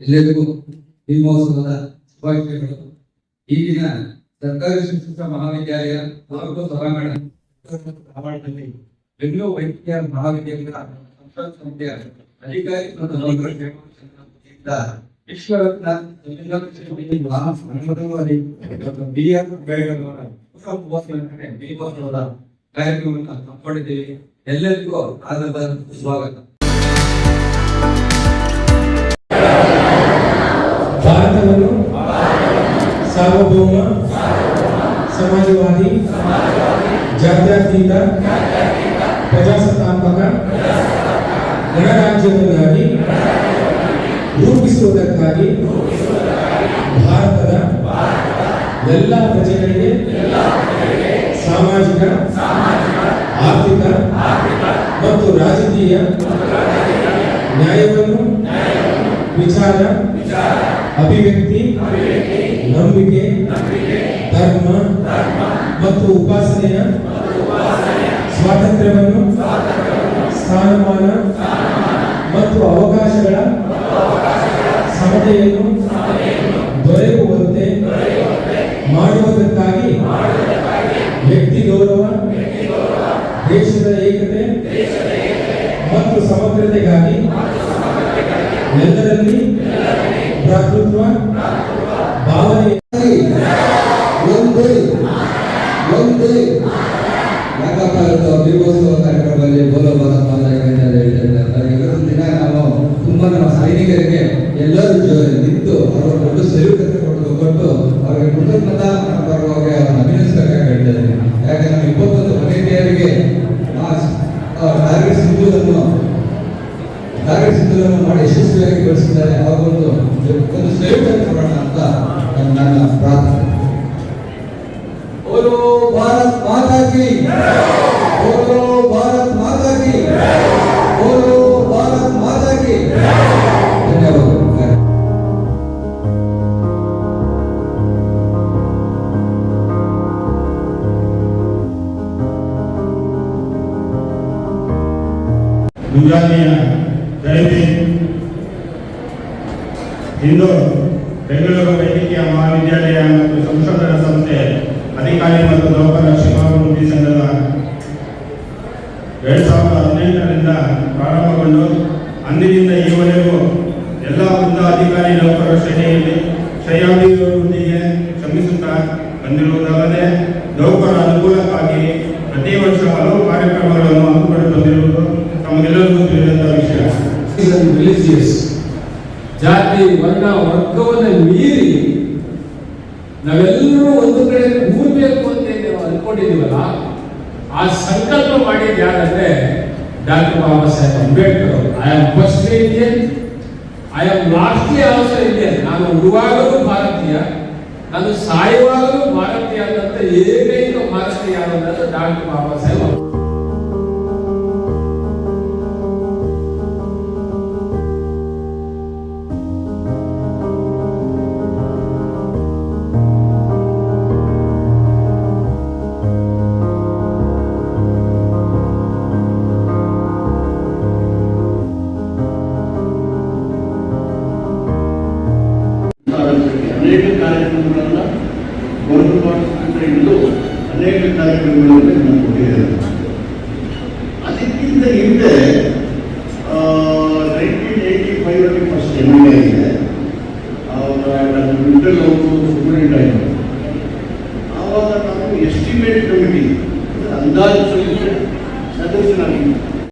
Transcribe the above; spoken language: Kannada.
ಎಲ್ಲರಿಗೂ ಭೀಮೋತ್ಸವದ ಶುಭಾಶಯಗಳು. ಈಗಿನ ಸರ್ಕಾರಿ ಶಿಕ್ಷಕ ಮಹಾವಿದ್ಯಾಲಯ ಹಾಗೂ ಸಭಾಂಗಣ ಆವರಣದಲ್ಲಿ ಬೆಂಗಳೂರು ವೈದ್ಯಕೀಯ ಮಹಾವಿದ್ಯಾಲಯದ ಸಂಸ್ಥಾಪಕ ಸಮಿತಿಯ ಅಧಿಕಾರಿ ಮತ್ತು ವಿಶ್ವರತ್ನ ಕಾರ್ಯಕ್ರಮವನ್ನು ಹಮ್ಮಿಕೊಂಡಿದ್ದೇವೆ. ಎಲ್ಲರಿಗೂ ಆಧಾರದ ಸ್ವಾಗತ. ಭಾರತವನ್ನು ಸಾರ್ವಭೌಮ ಸಮಾಜವಾದಿ ಜಾತ್ಯತೀತ ಪ್ರಜಾಸತ್ತಾತ್ಮಕ ಗಣರಾಜ್ಯವನ್ನಾಗಿ ರೂಪಿಸುವುದಕ್ಕಾಗಿ ಭಾರತದ ಎಲ್ಲ ಪ್ರಜೆಗಳಿಗೆ ಸಾಮಾಜಿಕ ಆರ್ಥಿಕ ಮತ್ತು ರಾಜಕೀಯ ನ್ಯಾಯವನ್ನು ವಿಚಾರ ಅಭಿವ್ಯಕ್ತಿ ನಂಬಿಕೆ ಧರ್ಮ ಮತ್ತು ಉಪಾಸನೆಯ ಸ್ವಾತಂತ್ರ್ಯವನ್ನು ಸ್ಥಾನಮಾನ ಮತ್ತು ಅವಕಾಶಗಳ ಸಮತೆಯನ್ನು ದೊರೆಯುವಂತೆ ಮಾಡುವುದಕ್ಕಾಗಿ ವ್ಯಕ್ತಿ ಗೌರವ, ದೇಶದ ಏಕತೆ ಮತ್ತು ಸಮಗ್ರತೆಗಾಗಿ ಎಲ್ಲರಲ್ಲಿ ಭ್ರಾತೃತ್ವ ಭಾವನೆ ಭೀಮೋತ್ಸವ ಕಾರ್ಯಕ್ರಮದಲ್ಲಿ ದಿನ ನಾವು ತುಂಬಾ ನಮ್ಮ ಸೈನಿಕರಿಗೆ ಎಲ್ಲರೂ ನಿಂತು ಅವರ ದೊಡ್ಡ ಸೆಲ್ಯೂಟ್ ಕೊಟ್ಟು ಅವರಿಗೆ ಕೃತಜ್ಞತಾ ಪರವಾಗಿ ಅವರನ್ನು ಅಭಿನಂದಿಸಬೇಕಾಗಿ ಹೇಳ್ತಾರೆ. ಯಾಕಂದ್ರೆ 21 ವನಿತೆಯರಿಗೆ ಟಾರ್ಗೆಟ್ ಸಿಂಧೂರನ್ನು ಮಾಡಿ ಯಶಸ್ವಿಯಾಗಿ ಬೆಳೆಸಿದ್ದಾರೆ. ಅವರೊಂದು ಸೆಲ್ಯೂಟ್ ಕೊಡೋಣ ಅಂತ ನನ್ನ ಪ್ರಾರ್ಥನೆ. बोलो भारत माता की, बोलो भारत माता की, बोलो भारत माता की. धन्यवाद. ಮುಂಜಾನೆಯ ತರಬೇತಿ ಇಂದು ಬೆಂಗಳೂರು ವೈದ್ಯಕೀಯ ಮಹಾವಿದ್ಯಾಲಯ ಮತ್ತು ಸಂಶೋಧನಾ ಸಂಸ್ಥೆ ಅಧಿಕಾರಿ ಮತ್ತು ನೌಕರರ ಕ್ಷೇಮಾಭಿವೃದ್ಧಿ ಸಂಘದ 2018ರಿಂದ ಪ್ರಾರಂಭಗೊಂಡು ಅಂದಿನಿಂದ ಈವರೆಗೂ ಎಲ್ಲ ವೃಂದ ಅಧಿಕಾರಿ ನೌಕರರ ಶ್ರೇಣಿಯಲ್ಲಿ ಶ್ರೇಯಾಭಿವೃದ್ಧಿಗೆ ಶ್ರಮಿಸುತ್ತಾ ಬಂದಿರುವುದಲ್ಲದೆ ನೌಕರರ ಅನುಕೂಲಕ್ಕಾಗಿ ಪ್ರತಿ ವರ್ಷ ಹಲವು ಕಾರ್ಯಕ್ರಮಗಳನ್ನು ಹಮ್ಮಿಕೊಂಡು ಬಂದಿರುವುದು ತಮಗೆಲ್ಲರಿಗೂ ತಿಳಿದಂತಹ ವಿಷಯ. ರಿಲಿಜಿಯಸ್ ಜಾತಿ ವರ್ಣ ವರ್ಗವನ್ನು ಮೀರಿ ನಾವೆಲ್ಲರೂ ಒಂದು ಕಡೆ ಕೂರ್ಬೇಕು ಅಂತ ನಾವು ಅನ್ಕೊಂಡಿದ್ದೀವಲ್ಲ, ಆ ಸಂಕಲ್ಪ ಮಾಡಿದ ಯಾರಂದ್ರೆ doctor Baba Saheb Ambedkar. I am first Indian, I am lastly also Indian. ನಾನು ಉರುವಾಗಲೂ ಭಾರತೀಯ, ನಾನು ಸಾಯುವಾಗಲೂ ಭಾರತೀಯ ಅಂತ ಏಕೈಕ ಭಾರತೀಯ ಅನ್ನೋದು ಡಾಕ್ಟರ್ ಬಾಬಾ ಸಾಹೇಬ್. ಅನೇಕ ಕಾರ್ಯಕ್ರಮಗಳನ್ನ ಹೊರತುಪಡಿಸಿಕೊಂಡು ಅನೇಕ ಕಾರ್ಯಕ್ರಮಗಳನ್ನು ನಾವು ಕೊಟ್ಟಿದ್ದೇವೆ. ಅದಕ್ಕಿಂತ ಹಿಂದೆ 1985 ಫಸ್ಟ್ MA ಆಗಿದೆ.